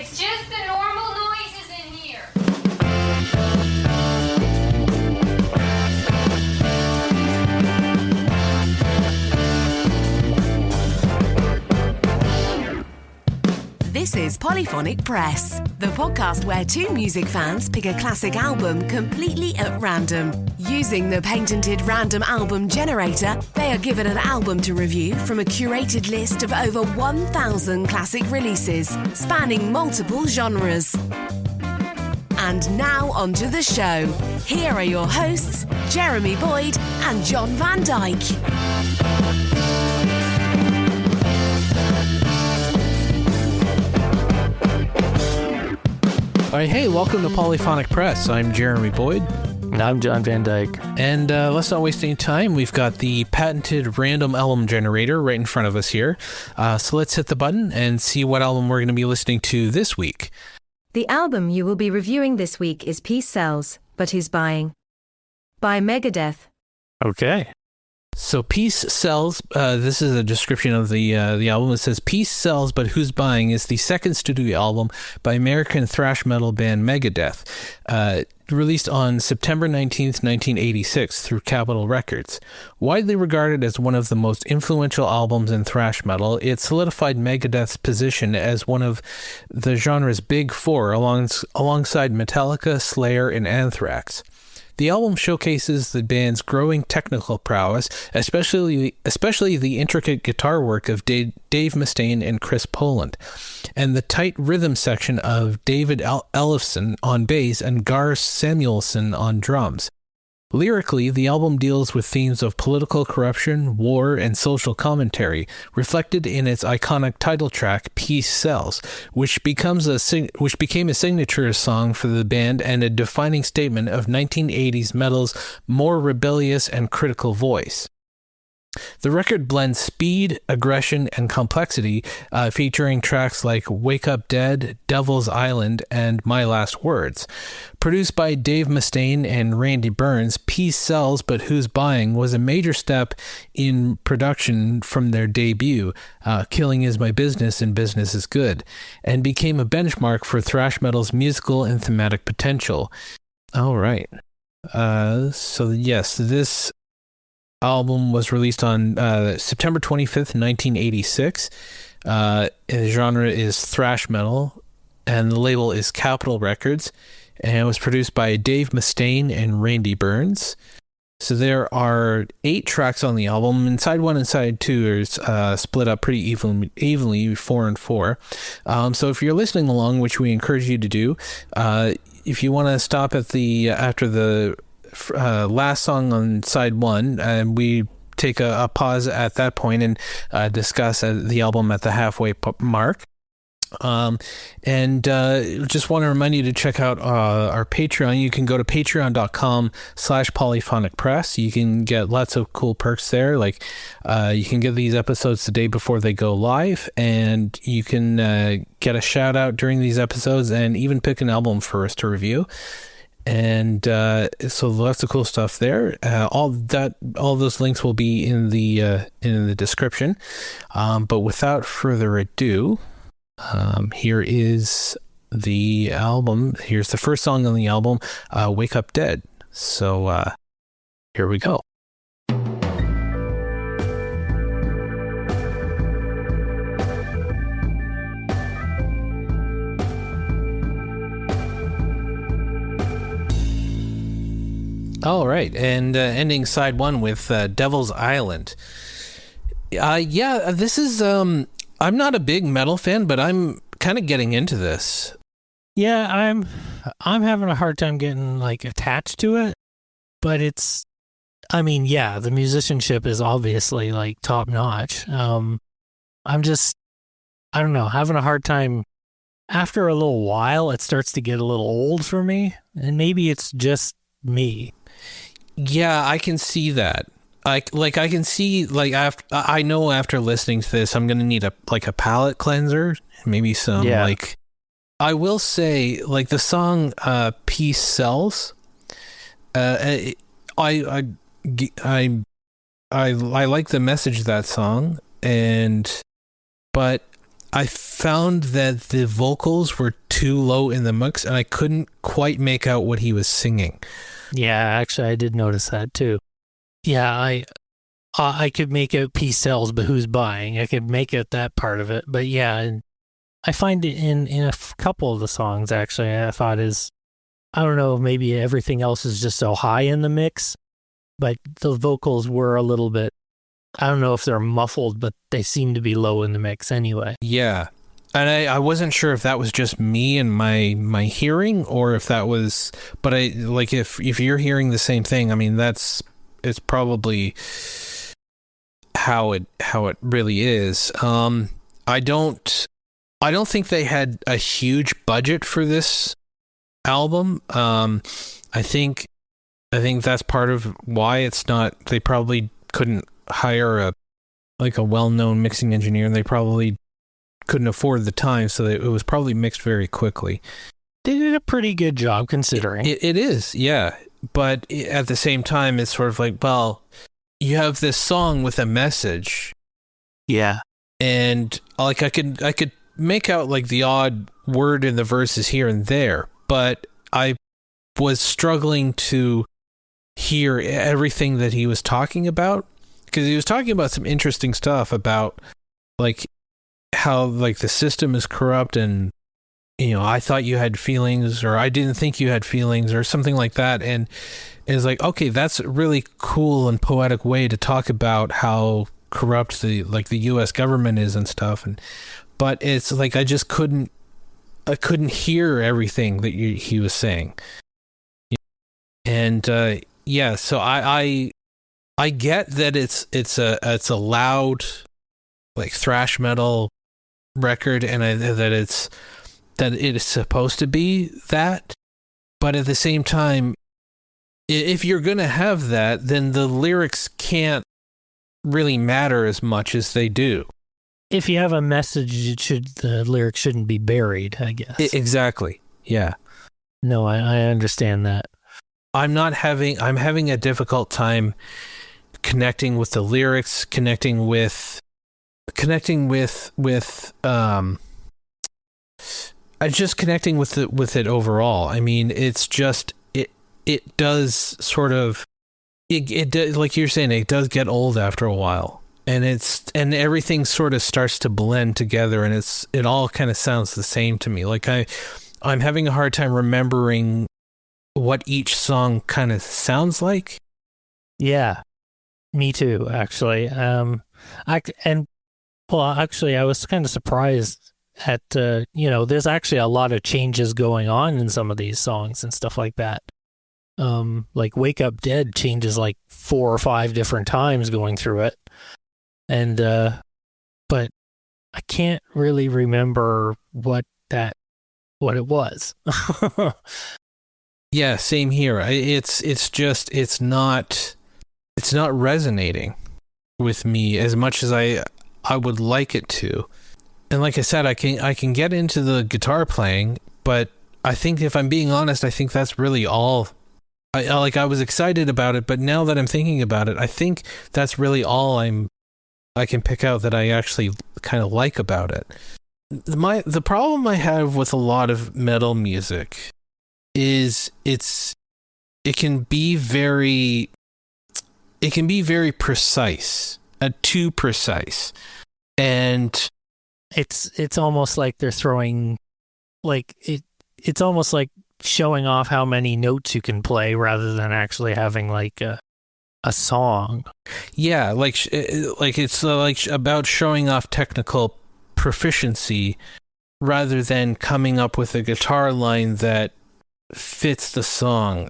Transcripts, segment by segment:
It's just the normal noises in here. This is Polyphonic Press, the podcast where two music fans pick a classic album completely at random. Using the patented random album generator, they are given an album to review from a curated list of over 1,000 classic releases, spanning multiple genres. And now onto the show. Here are your hosts, Jeremy Boyd and John Van Dyke. All right, hey, welcome to Polyphonic Press. I'm Jeremy Boyd. And I'm John Van Dyke. And let's not waste any time. We've got the patented random album generator right in front of us here. So let's hit the button and see what album we're going to be listening to this week. The album you will be reviewing this week is Peace Sells, But Who's Buying? By Megadeth. Okay. So Peace Sells, this is a description of the album. It says, Peace Sells, But Who's Buying is the second studio album by American thrash metal band Megadeth, released on September 19th, 1986 through Capitol Records. Widely regarded as one of the most influential albums in thrash metal, it solidified Megadeth's position as one of the genre's big four alongside Metallica, Slayer, and Anthrax. The album showcases the band's growing technical prowess, especially the intricate guitar work of Dave Mustaine and Chris Poland, and the tight rhythm section of David Ellefson on bass and Gar Samuelson on drums. Lyrically, the album deals with themes of political corruption, war, and social commentary, reflected in its iconic title track, Peace Sells, which became a signature song for the band and a defining statement of 1980s metal's more rebellious and critical voice. The record blends speed, aggression, and complexity, featuring tracks like Wake Up Dead, Devil's Island, and My Last Words. Produced by Dave Mustaine and Randy Burns, Peace Sells, But Who's Buying was a major step in production from their debut, Killing Is My Business and Business Is Good, and became a benchmark for thrash metal's musical and thematic potential. All right. So yes, this album was released on September 25th, 1986. The genre is thrash metal, and the label is Capitol Records, and it was produced by Dave Mustaine and Randy Burns. So there are 8 tracks on the album, and side 1 and side 2 are split up pretty evenly 4 and 4. So if you're listening along, which we encourage you to do, if you want to stop at after the last song on side 1, and we take a pause at that point and discuss the album at the halfway mark. And just want to remind you to check out our Patreon. You can go to patreon.com/polyphonicpress. You can get lots of cool perks there. Like you can get these episodes the day before they go live, and you can get a shout out during these episodes and even pick an album for us to review. And so lots of cool stuff there. All those links will be in the description. But without further ado, here is the album. Here's the first song on the album, Wake Up Dead. So here we go. All right, and ending side 1 with Devil's Island. This is, I'm not a big metal fan, but I'm kind of getting into this. Yeah, I'm having a hard time getting attached to it, but the musicianship is obviously top notch. I'm just, I don't know, having a hard time. After a little while, it starts to get a little old for me, and maybe it's just me. Yeah, I can see that. I can see I know after listening to this, I'm gonna need a palate cleanser, maybe some I will say the song "Peace Sells." I like the message of that song, but I found that the vocals were too low in the mix, and I couldn't quite make out what he was singing. Yeah, actually, I did notice that too. Yeah, I could make out Peace Sells, but who's buying? I could make out that part of it. But yeah, and I find it in a couple of the songs, actually, I thought I don't know, maybe everything else is just so high in the mix, but the vocals were a little bit, I don't know if they're muffled, but they seem to be low in the mix anyway. Yeah. And I wasn't sure if that was just me and my hearing, or if that was, but I like if you're hearing the same thing, I mean, it's probably how it really is. I don't think they had a huge budget for this album. I think that's part of why it's not, they probably couldn't hire a well-known mixing engineer, and they probably couldn't afford the time, so it was probably mixed very quickly. They did a pretty good job considering. It is, yeah. But at the same time, it's sort of like, well, you have this song with a message. Yeah. And like I could make out like the odd word in the verses here and there, but I was struggling to hear everything that he was talking about, because he was talking about some interesting stuff about like how like the system is corrupt, and I thought you had feelings, or I didn't think you had feelings, or something like that. And it's like, okay, that's a really cool and poetic way to talk about how corrupt the US government is and stuff. But it's like I couldn't hear everything that he was saying. And yeah, so I get that it's a loud like thrash metal record, and that it is supposed to be that, but at the same time, if you're gonna have that, then the lyrics can't really matter as much as they do. If you have a message, the lyrics shouldn't be buried, I guess. Exactly. Yeah. No, I understand that. I'm having a difficult time connecting with the lyrics, connecting with just connecting with it overall. I mean, it's just it does sort of it does, like you're saying, it does get old after a while, and everything sort of starts to blend together, and it all kind of sounds the same to me. Like I'm having a hard time remembering what each song kind of sounds like. Yeah, me too, actually. Actually, I was kind of surprised at, there's actually a lot of changes going on in some of these songs and stuff like that. Like Wake Up Dead changes like 4 or 5 different times going through it. And, but I can't really remember what it was. Yeah, same here. It's not resonating with me as much as I would like it to. And like I said, I can get into the guitar playing, but I think, if I'm being honest, I think that's really all. I was excited about it, but now that I'm thinking about it, I think that's really all I can pick out that I actually kind of like about it. The problem I have with a lot of metal music is it can be very precise, too precise, and it's almost like they're throwing, like it's almost like showing off how many notes you can play rather than actually having like a song. Yeah, it's about showing off technical proficiency rather than coming up with a guitar line that fits the song,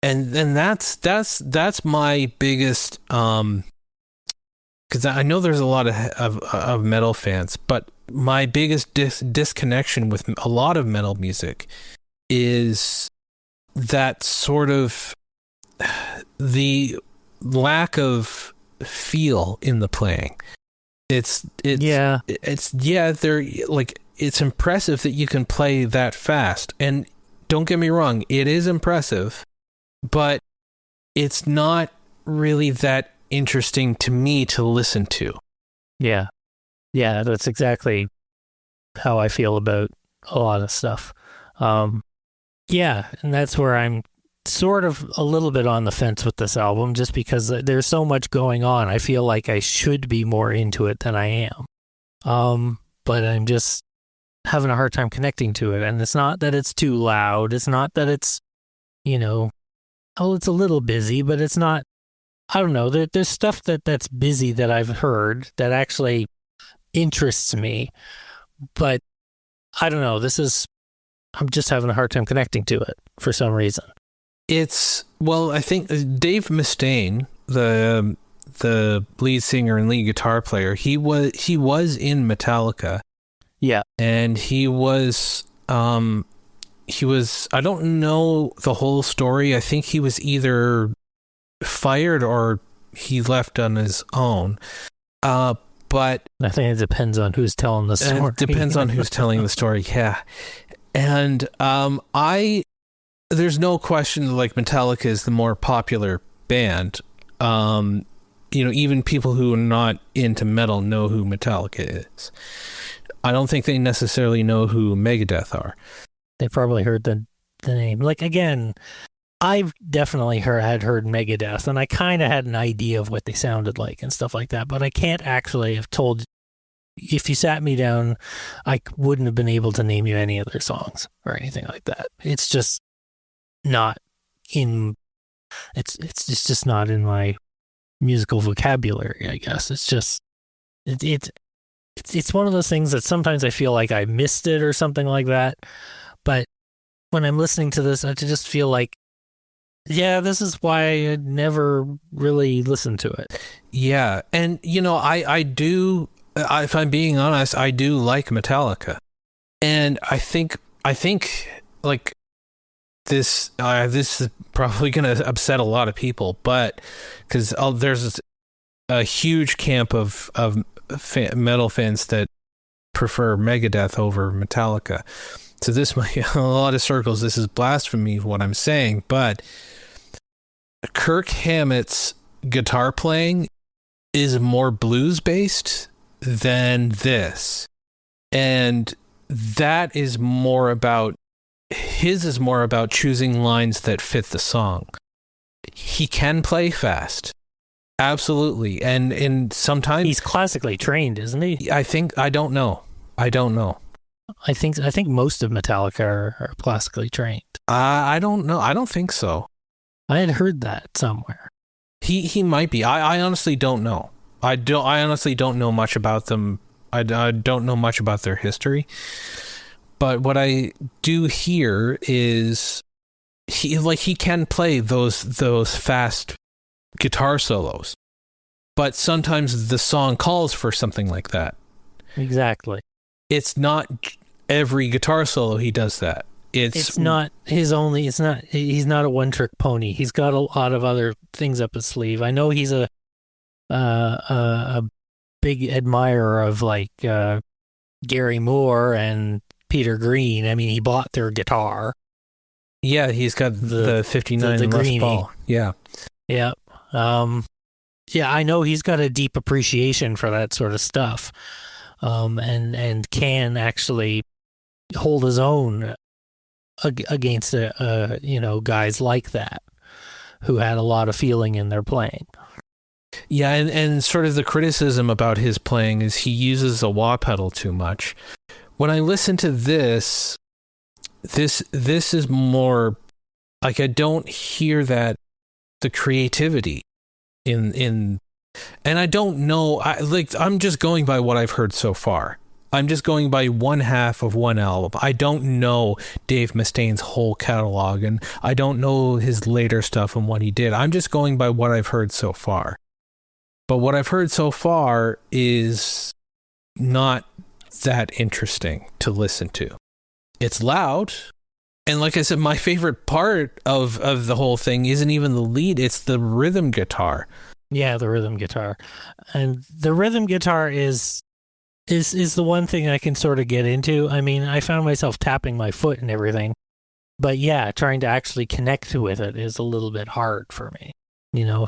and that's my biggest, because I know there's a lot of metal fans, but my biggest disconnection with a lot of metal music is that sort of the lack of feel in the playing. It's impressive that you can play that fast, and don't get me wrong, it is impressive, but it's not really that interesting to me to listen to. Yeah. Yeah, that's exactly how I feel about a lot of stuff. Yeah, and that's where I'm sort of a little bit on the fence with this album, just because there's so much going on. I feel like I should be more into it than I am. But I'm just having a hard time connecting to it. And it's not that it's too loud. It's not that it's, it's a little busy, but it's not, I don't know. There's stuff that's busy that I've heard that actually interests me. But I don't know. I'm just having a hard time connecting to it for some reason. I think Dave Mustaine, the lead singer and lead guitar player, he was in Metallica. Yeah. And he was I don't know the whole story. I think he was either fired or he left on his own. But I think it depends on who's telling the story. It depends on who's telling the story, yeah. And there's no question like Metallica is the more popular band. Even people who are not into metal know who Metallica is. I don't think they necessarily know who Megadeth are. They probably heard the name. Like, again, I've definitely had heard Megadeth, and I kind of had an idea of what they sounded like and stuff like that, but I can't actually have told. If you sat me down, I wouldn't have been able to name you any of their songs or anything like that. It's just not in. It's just not in my musical vocabulary, I guess. It's just it's one of those things that sometimes I feel like I missed it or something like that. But when I'm listening to this, I just feel like, yeah, this is why I never really listened to it. Yeah, and I do. If I'm being honest, I do like Metallica, and I think like this is probably going to upset a lot of people, but because there's a huge camp of metal fans that prefer Megadeth over Metallica. So this might, in a lot of circles, this is blasphemy what I'm saying, but Kirk Hammett's guitar playing is more blues based than this, and that is more about choosing lines that fit the song. He can play fast, absolutely, and sometimes he's classically trained, isn't he? I don't know. I think most of Metallica are classically trained. I don't know. I don't think so. I had heard that somewhere. He might be. I honestly don't know. I honestly don't know much about them. I don't know much about their history. But what I do hear is he can play those fast guitar solos. But sometimes the song calls for something like that. Exactly. It's not every guitar solo he does that. It's not his only. He's not a one-trick pony. He's got a lot of other things up his sleeve. I know he's a big admirer of like Gary Moore and Peter Green. I mean, he bought their guitar. Yeah, he's got the 59 the Les Paul. Yeah. Yeah. Yeah, I know he's got a deep appreciation for that sort of stuff. And can actually hold his own against guys like that who had a lot of feeling in their playing. Yeah, and sort of the criticism about his playing is he uses a wah pedal too much. When I listen to this is more like I don't hear the creativity in and I don't know. I'm just going by what I've heard so far. I'm just going by one half of one album. I don't know Dave Mustaine's whole catalog, and I don't know his later stuff and what he did. I'm just going by what I've heard so far. But what I've heard so far is not that interesting to listen to. It's loud. And like I said, my favorite part of the whole thing isn't even the lead. It's the rhythm guitar. Yeah, the rhythm guitar. And the rhythm guitar is the one thing I can sort of get into. I mean, I found myself tapping my foot and everything. But yeah, trying to actually connect with it is a little bit hard for me.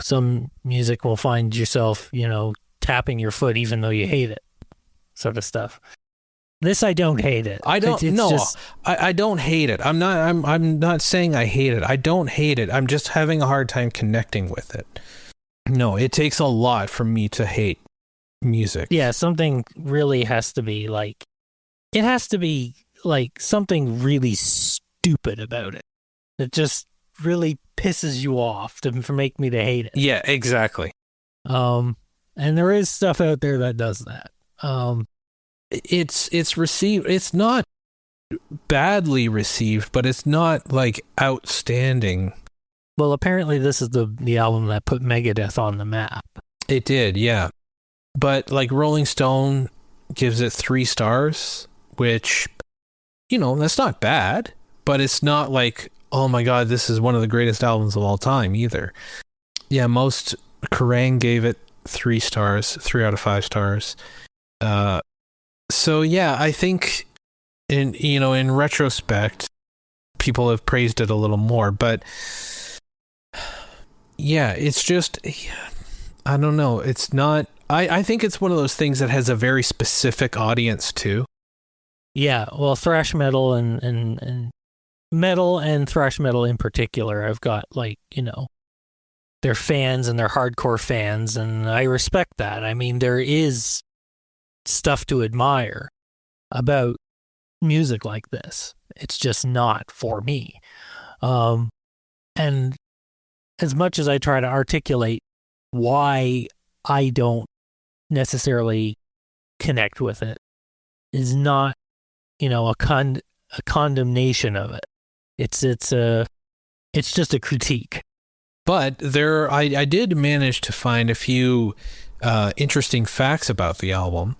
Some music will find yourself, tapping your foot even though you hate it. sort of stuff. This, I don't hate it. I don't It's no. just- I don't hate it. I'm not saying I hate it. I don't hate it. I'm just having a hard time connecting with it. No, it takes a lot for me to hate music. yeah, something really has to be like, it has to be like something really stupid about it. It just really pisses you off for make me to hate it. Yeah, exactly. And there is stuff out there that does that. It's received. It's not badly received, but it's not like outstanding. Well, apparently this is the album that put Megadeth on the map. It did, yeah. But like Rolling Stone gives it 3 stars, which, you know, that's not bad, but it's not like, oh my God, this is one of the greatest albums of all time either. Yeah, most Kerrang gave it 3 stars, 3 out of 5 stars. So yeah, I think in retrospect, people have praised it a little more, but yeah, it's just, I don't know. It's not, I think it's one of those things that has a very specific audience too. Yeah, well, thrash metal and metal and thrash metal in particular, I've got like, you know, they're fans and they're hardcore fans, and I respect that. I mean, there is stuff to admire about music like this. It's just not for me. And as much as I try to articulate why I don't necessarily connect with it, is not, you know, a condemnation of it. It's just a critique. But I did manage to find a few interesting facts about the album.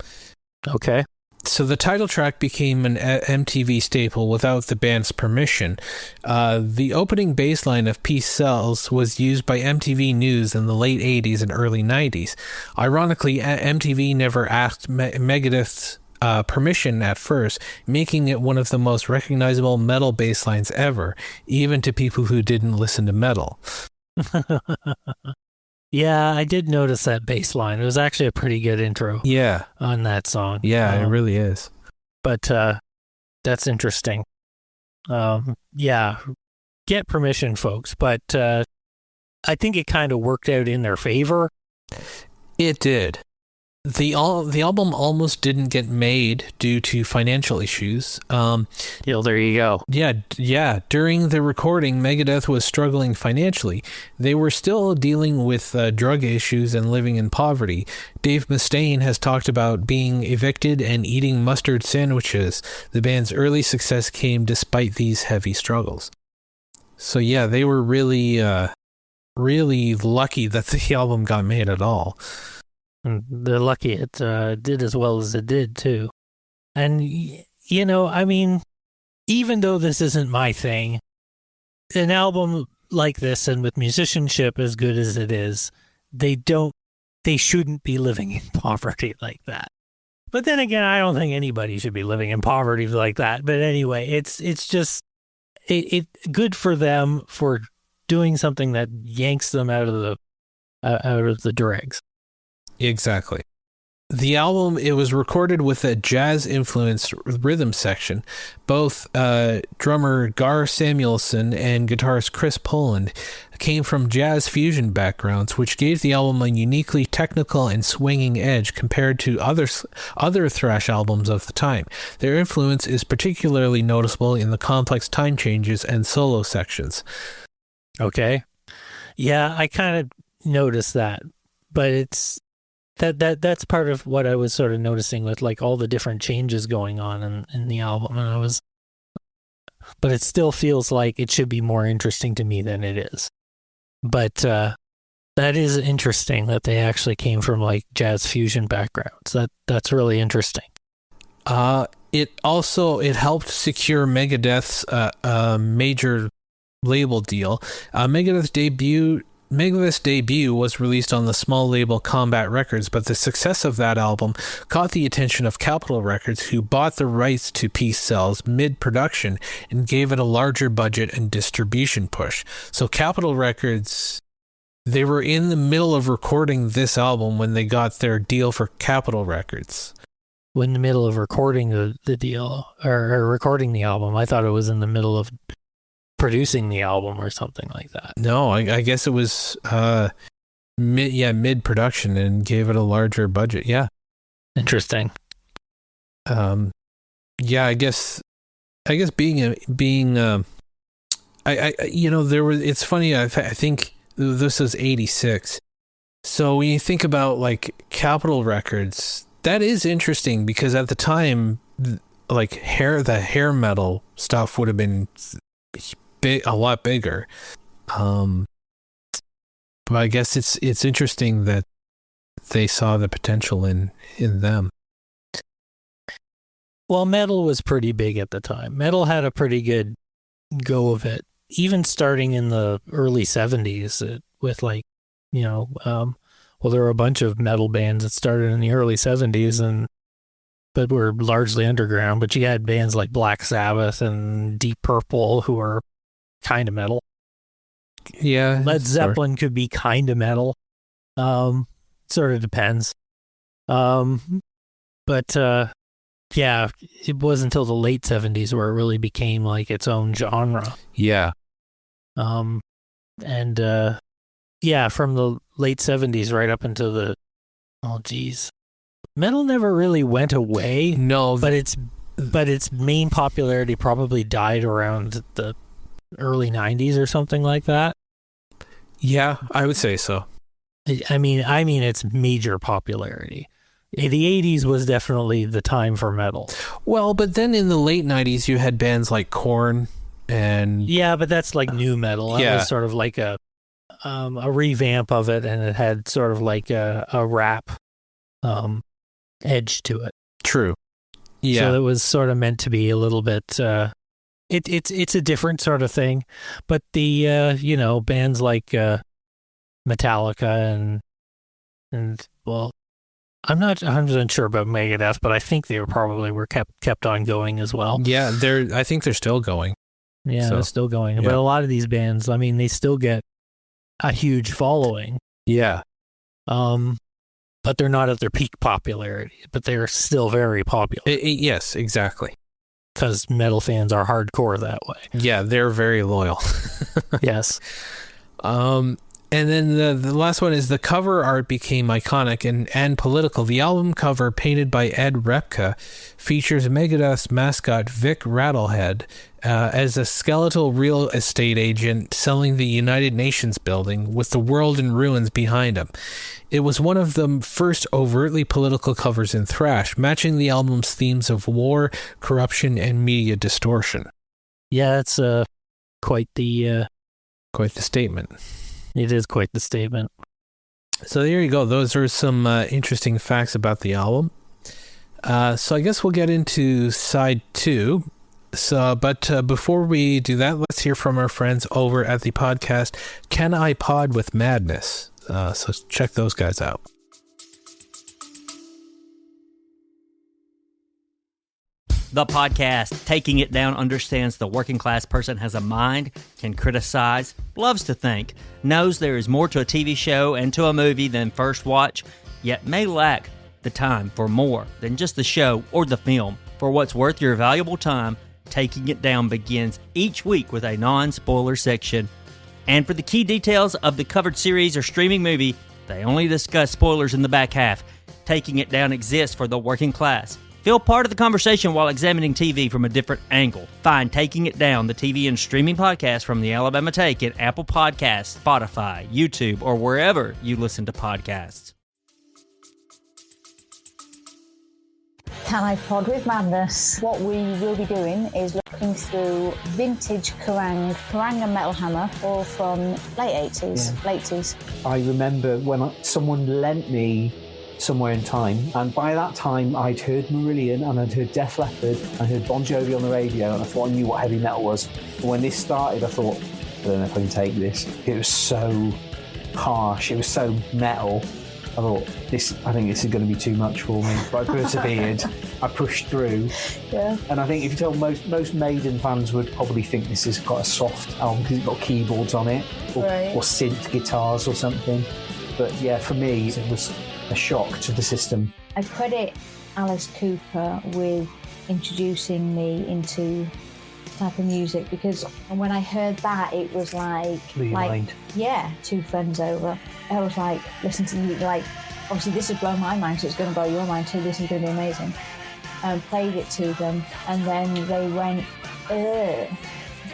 Okay. So the title track became an MTV staple without the band's permission. The opening bass line of Peace Sells was used by MTV News in the late 80s and early 90s. Ironically, MTV never asked Megadeth's permission at first, making it one of the most recognizable metal bass lines ever, even to people who didn't listen to metal. Yeah, I did notice that bass line. It was actually a pretty good intro. Yeah. On that song. Yeah, it really is. But that's interesting. Yeah, get permission, folks. But I think it kind of worked out in their favor. It did. The album almost didn't get made due to financial issues. There you go. Yeah. During the recording, Megadeth was struggling financially. They were still dealing with drug issues and living in poverty. Dave Mustaine has talked about being evicted and eating mustard sandwiches. The band's early success came despite these heavy struggles. So yeah, they were really, really lucky that the album got made at all. And they're lucky it did as well as it did, too. And, you know, I mean, even though this isn't my thing, an album like this and with musicianship as good as it is, they shouldn't be living in poverty like that. But then again, I don't think anybody should be living in poverty like that. But anyway, it's just it good for them for doing something that yanks them out of the dregs. Exactly. The album, it was recorded with a jazz-influenced rhythm section. Both drummer Gar Samuelson and guitarist Chris Poland came from jazz fusion backgrounds, which gave the album a uniquely technical and swinging edge compared to other thrash albums of the time. Their influence is particularly noticeable in the complex time changes and solo sections. Okay. Yeah, I kind of noticed that, but it's that's part of what I was sort of noticing with like all the different changes going on in the album, and but it still feels like it should be more interesting to me than it is. But that is interesting that they actually came from like jazz fusion backgrounds. That's really interesting. It helped secure Megadeth's major label deal. Megadeth's debut was released on the small label Combat Records, but the success of that album caught the attention of Capitol Records, who bought the rights to Peace Sells mid-production and gave it a larger budget and distribution push. So Capitol Records, they were in the middle of recording this album when they got their deal for Capitol Records. in the middle of recording the deal or recording the album. I thought it was in the middle of producing the album or something like that. No, I guess it was mid production and gave it a larger budget. Yeah, interesting. Yeah, I guess being there was. It's funny. I think this was 86. So when you think about like Capitol Records, that is interesting because at the time, like the hair metal stuff would have been a lot bigger. But I guess it's interesting that they saw the potential in them. Well, metal was pretty big at the time. Metal had a pretty good go of it, even starting in the early 70s with like, there were a bunch of metal bands that started in the early 70s but were largely underground. But you had bands like Black Sabbath and Deep Purple who were kind of metal. Yeah. Led Zeppelin could be kind of metal. Sort of depends. Yeah, it wasn't until the late 70s where it really became like its own genre. Yeah. From the late 70s right up into metal never really went away. No, but its main popularity probably died around the early 90s or something like that. Yeah, I would say so. I mean its major popularity. The 80s was definitely the time for metal. Well, but then in the late 90s, you had bands like Korn and... Yeah, but that's like new metal. It was sort of like a revamp of it, and it had sort of like a rap edge to it. True. Yeah. So it was sort of meant to be a little bit... It's a different sort of thing. But the, bands like Metallica and I'm not 100% sure about Megadeth, but I think they were kept on going as well. Yeah, I think they're still going. Yeah, they're still going. Yeah. But a lot of these bands, they still get a huge following. Yeah. But they're not at their peak popularity, but they're still very popular. Yes, exactly. Because metal fans are hardcore that way. Yeah, they're very loyal. Yes. And then the last one is the cover art became iconic and political. The album cover, painted by Ed Repka, features Megadeth's mascot Vic Rattlehead as a skeletal real estate agent selling the United Nations building with the world in ruins behind him. It was one of the first overtly political covers in thrash, matching the album's themes of war, corruption, and media distortion. Yeah, that's quite the statement. It is quite the statement. So there you go. Those are some interesting facts about the album. So I guess we'll get into side 2. But before we do that, let's hear from our friends over at the podcast Can I Pod with Madness? So check those guys out. The podcast, Taking It Down, understands the working class person has a mind, can criticize, loves to think, knows there is more to a TV show and to a movie than first watch, yet may lack the time for more than just the show or the film. For what's worth your valuable time, Taking It Down begins each week with a non-spoiler section. And for the key details of the covered series or streaming movie, they only discuss spoilers in the back half. Taking It Down exists for the working class. Feel part of the conversation while examining TV from a different angle. Find Taking It Down, the TV and streaming podcast from the Alabama Take at Apple Podcasts, Spotify, YouTube, or wherever you listen to podcasts. Can I Pod with Madness? What we will be doing is looking through vintage Kerrang and Metal Hammer, all from late 80s. I remember when someone lent me Somewhere in Time, and by that time I'd heard Marillion and I'd heard Def Leppard, I heard Bon Jovi on the radio, and I thought I knew what heavy metal was. But when this started, I thought, I don't know if I can take this. It was so harsh, it was so metal. I thought, I think this is going to be too much for me. But I persevered, I pushed through. Yeah. And I think if you tell most Maiden fans would probably think this is quite a soft album because it's got keyboards on it, or synth guitars or something. But yeah, for me, it was a shock to the system. I credit Alice Cooper with introducing me into type of music, because when I heard that, it was like, mind. Yeah, two friends over. I was like, listen to you, like, obviously this has blown my mind, so it's going to blow your mind too. This is going to be amazing. Played it to them, and then they went,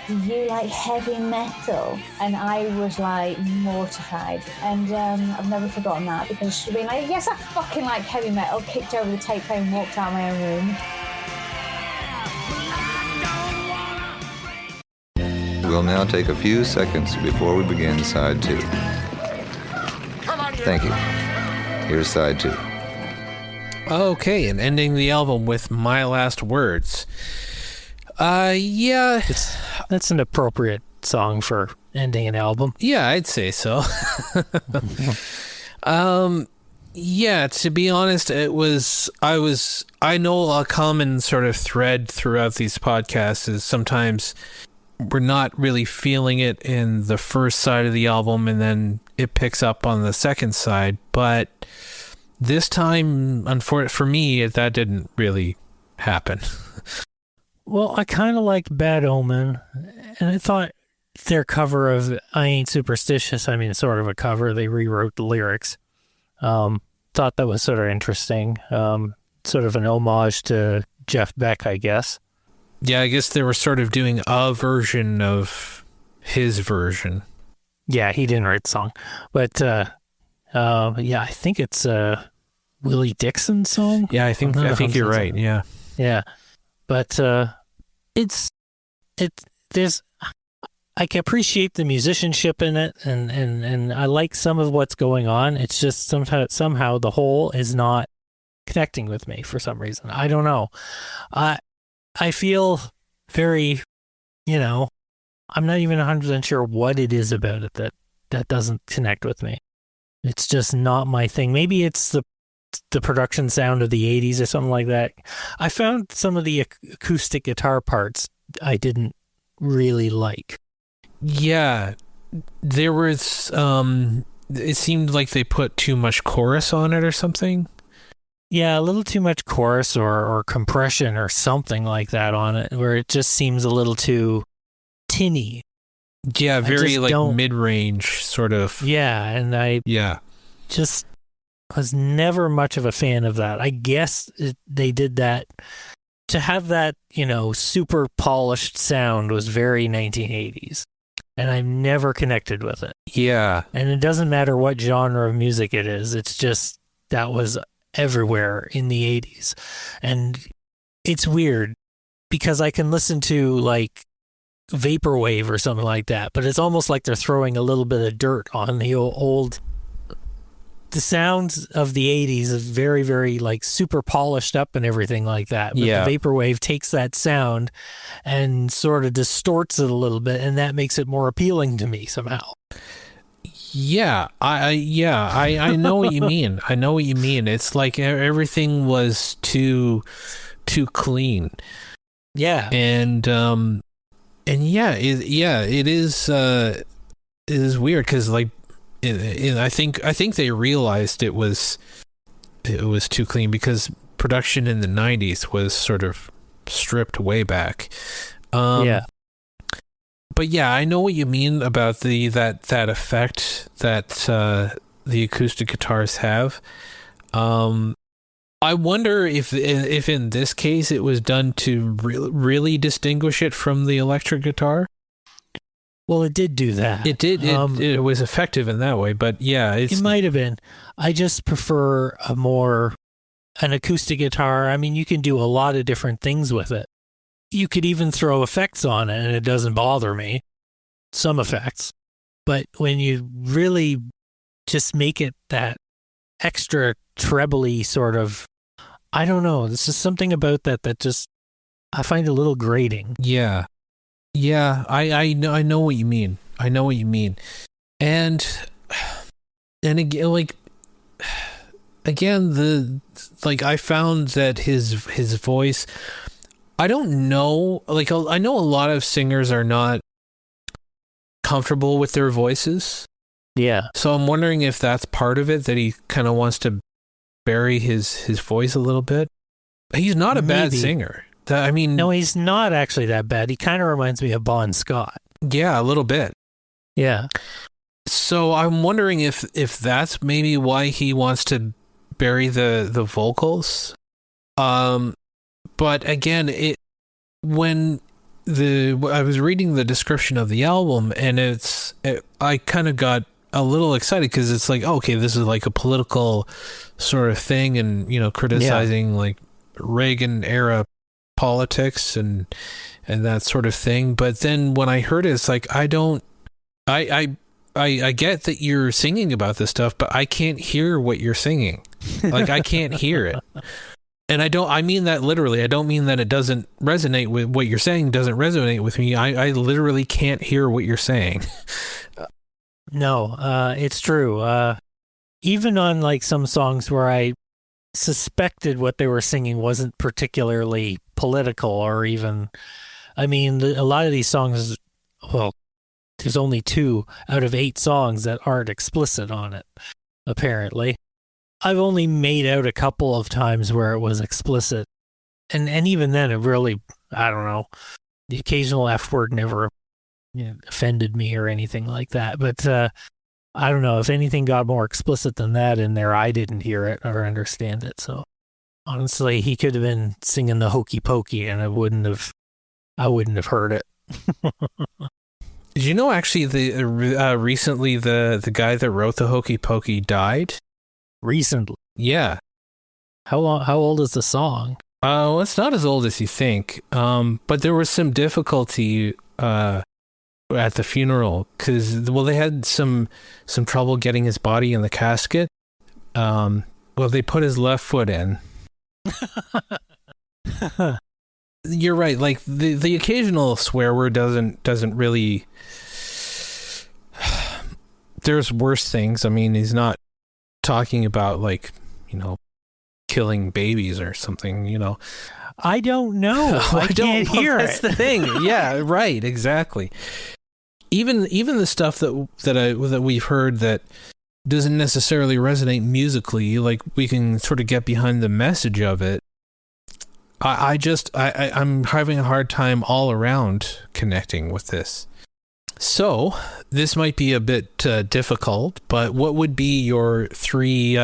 do you like heavy metal? And I was like mortified, and I've never forgotten that, because she'd been like, yes, I fucking like heavy metal, kicked over the tape player and walked out of my own room. We'll now take a few seconds before we begin side 2. Thank you. Here's side 2. Okay, and ending the album with My Last Words. Yeah. That's an appropriate song for ending an album. Yeah, I'd say so. Yeah, to be honest, I know a common sort of thread throughout these podcasts is sometimes we're not really feeling it in the first side of the album, and then it picks up on the second side. But this time, for me, that didn't really happen. Well, I kind of liked Bad Omen, and I thought their cover of I Ain't Superstitious, I mean, sort of a cover, they rewrote the lyrics. Thought that was sort of interesting. Sort of an homage to Jeff Beck, I guess. Yeah, I guess they were sort of doing a version of his version. Yeah, he didn't write the song. But, yeah, I think it's a Willie Dixon song. Yeah, I think you're right, yeah. Yeah. But I can appreciate the musicianship in it, and I like some of what's going on. It's just somehow the whole is not connecting with me for some reason. I don't know. I feel very, I'm not even 100% sure what it is about it that doesn't connect with me. It's just not my thing. Maybe it's the production sound of the 80s or something like that. I found some of the acoustic guitar parts I didn't really like. Yeah, there was, it seemed like they put too much chorus on it or something. Yeah, a little too much chorus or compression or something like that on it, where it just seems a little too tinny. Yeah, very like mid-range sort of. Yeah, and I just was never much of a fan of that. I guess they did that to have that, super polished sound was very 1980s. And I've never connected with it. Yeah. And it doesn't matter what genre of music it is. It's just that was everywhere in the 80s. And it's weird because I can listen to like Vaporwave or something like that, but it's almost like they're throwing a little bit of dirt on the old. The sounds of the 80s is very, very like super polished up and everything like that. But the Vaporwave takes that sound and sort of distorts it a little bit, and that makes it more appealing to me somehow. Yeah, I know what you mean. I know what you mean. It's like everything was too clean. Yeah. And yeah, it is weird because like I think they realized it was too clean because production in the 90s was sort of stripped way back. Yeah. But yeah, I know what you mean about that effect that the acoustic guitars have. I wonder if in this case it was done to really distinguish it from the electric guitar. Well, it did do that. It did. It was effective in that way, but yeah, it might have been. I just prefer an acoustic guitar. I mean, you can do a lot of different things with it. You could even throw effects on it, and it doesn't bother me. Some effects, but when you really just make it that extra trebly sort of, I don't know. There's just something about that just I find a little grating. Yeah. Yeah, I know what you mean. I know what you mean. And again, I found that his voice, I don't know, like I know a lot of singers are not comfortable with their voices. Yeah. So I'm wondering if that's part of it, that he kind of wants to bury his voice a little bit. He's not a bad Maybe. singer. I mean, No, he's not actually that bad. He kind of reminds me of Bon Scott. yeah, a little bit. Yeah. So I'm wondering if that's maybe why he wants to bury the vocals. But again, I was reading the description of the album, and I kind of got a little excited because it's like, okay, this is like a political sort of thing, and criticizing like Reagan era politics and that sort of thing. But then when I heard it, it's like I get that you're singing about this stuff, but I can't hear what you're singing. Like, I can't hear it. And I mean that literally. I don't mean that it doesn't resonate with what you're saying, doesn't resonate with me. I literally can't hear what you're saying. No, it's true. Even on like some songs where I suspected what they were singing wasn't particularly political or even, I mean, a lot of these songs, well, there's only 2 out of 8 songs that aren't explicit on it, apparently. I've only made out a couple of times where it was explicit. And even then, it really, I don't know, the occasional F word never offended me or anything like that. But I don't know, if anything got more explicit than that in there, I didn't hear it or understand it. So honestly, he could have been singing the Hokey Pokey and I wouldn't have heard it. Did you know actually recently the guy that wrote the Hokey Pokey died? Recently? Yeah. How old is the song? Well, it's not as old as you think. But there was some difficulty at the funeral because they had some trouble getting his body in the casket. They put his left foot in. You're right. Like the occasional swear word doesn't really. There's worse things. I mean, he's not talking about killing babies or something. I don't know. I can't hear it. That's the thing. Yeah, right. Exactly. Even the stuff that we've heard that doesn't necessarily resonate musically, like we can sort of get behind the message of it. I'm having a hard time all around connecting with this. So this might be a bit difficult, but what would be your three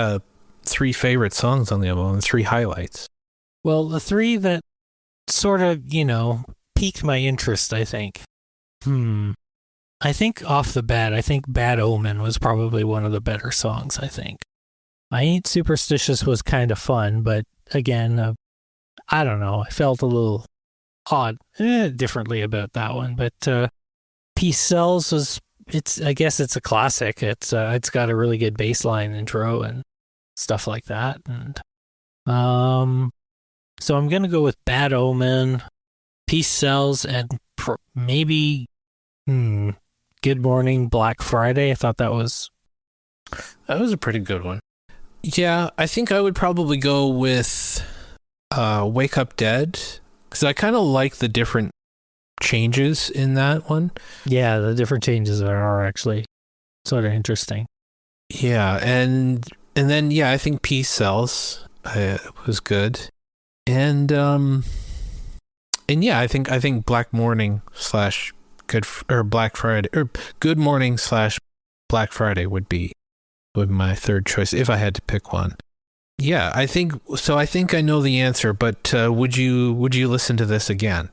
favorite songs on the album, 3 highlights? Well, the 3 that sort of, piqued my interest, I think. I think off the bat, I think Bad Omen was probably one of the better songs, I think. I Ain't Superstitious was kind of fun, but again, I don't know. I felt a little odd, differently about that one. But Peace Sells I guess it's a classic. It's got a really good bass line intro and stuff like that. And so I'm gonna go with Bad Omen, Peace Sells, and maybe Good Morning Black Friday. I thought that was a pretty good one. Yeah, I think I would probably go with Wake Up Dead, because I kind of like the different changes in that one. Yeah, the different changes are actually sort of interesting. Yeah, and then I think Peace Sells was good, and yeah, I think Black Morning Black Friday or Good Morning / Black Friday would be my third choice if I had to pick one. Yeah, I think I know the answer, but would you listen to this again?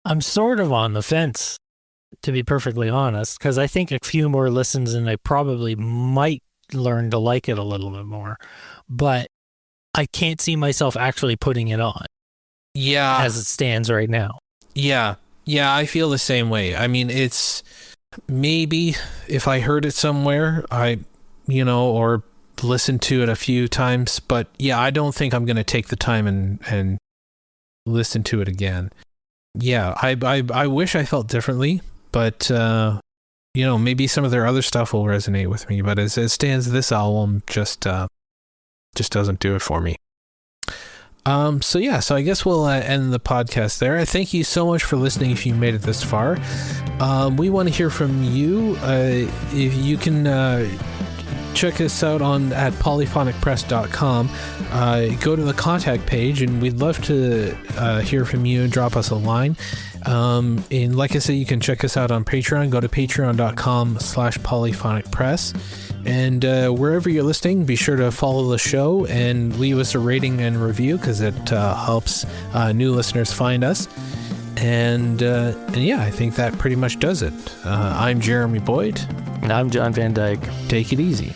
I'm sort of on the fence, to be perfectly honest, because I think a few more listens and I probably might learn to like it a little bit more, but I can't see myself actually putting it on. Yeah. As it stands right now. Yeah, I feel the same way. I mean, it's maybe if I heard it somewhere, or listened to it a few times, but yeah, I don't think I'm going to take the time and listen to it again. Yeah, I wish I felt differently, but maybe some of their other stuff will resonate with me, but as it stands, this album just doesn't do it for me. So I guess we'll end the podcast there. I thank you so much for listening if you made it this far. We want to hear from you. If you can check us out at polyphonicpress.com. Go to the contact page, and we'd love to hear from you and drop us a line. And like I said, you can check us out on Patreon. Go to patreon.com/polyphonicpress. And wherever you're listening, be sure to follow the show and leave us a rating and review, because it helps new listeners find us. And yeah, I think that pretty much does it. I'm Jeremy Boyd. And I'm John Van Dyke. Take it easy.